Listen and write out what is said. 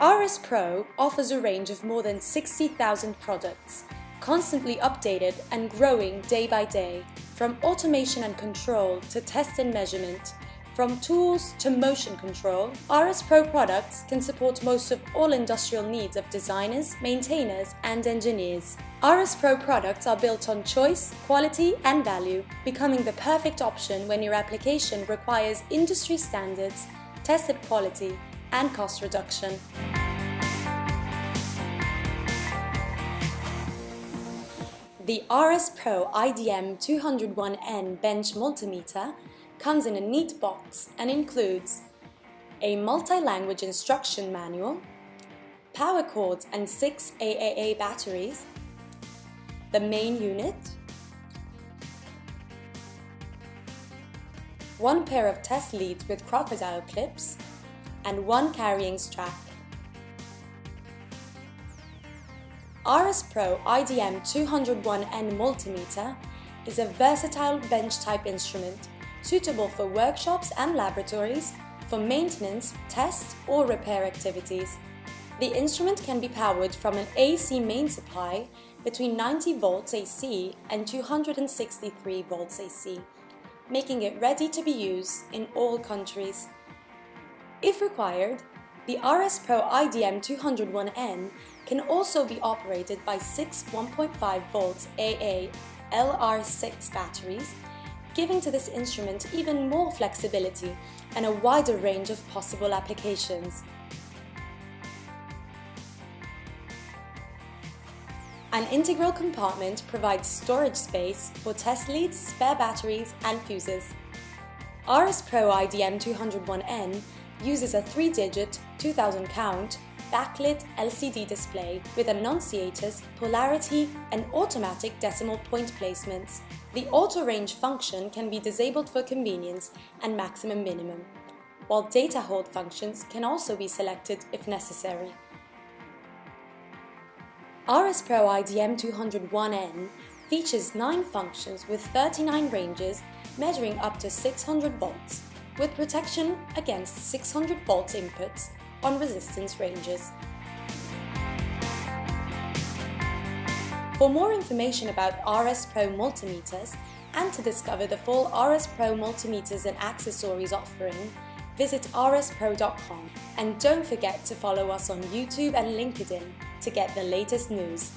RS Pro offers a range of more than 60,000 products, constantly updated and growing day by day, from automation and control to test and measurement. From tools to motion control, RS Pro products can support most of all industrial needs of designers, maintainers, and engineers. RS Pro products are built on choice, quality, and value, becoming the perfect option when your application requires industry standards, tested quality, and cost reduction. The RS Pro IDM201N bench multimeter comes in a neat box and includes a multi-language instruction manual, power cords and 6 AAA batteries, the main unit, one pair of test leads with crocodile clips, and one carrying strap. RS Pro IDM201N multimeter is a versatile bench-type instrument suitable for workshops and laboratories, for maintenance, test, or repair activities. The instrument can be powered from an AC main supply between 90 volts AC and 263 volts AC, making it ready to be used in all countries. If required, the RS Pro IDM201N can also be operated by 6 1.5 volts AA LR6 batteries, giving to this instrument even more flexibility and a wider range of possible applications. An integral compartment provides storage space for test leads, spare batteries, and fuses. RS Pro IDM201N uses a 3-digit, 2000 count, backlit LCD display with annunciators, polarity, and automatic decimal point placements. The auto-range function can be disabled for convenience and maximum minimum, while data hold functions can also be selected if necessary. RS Pro IDM201N features 9 functions with 39 ranges measuring up to 600 volts, with protection against 600 volts inputs on resistance ranges. For more information about RS Pro multimeters and to discover the full RS Pro multimeters and accessories offering, visit rspro.com, and don't forget to follow us on YouTube and LinkedIn to get the latest news.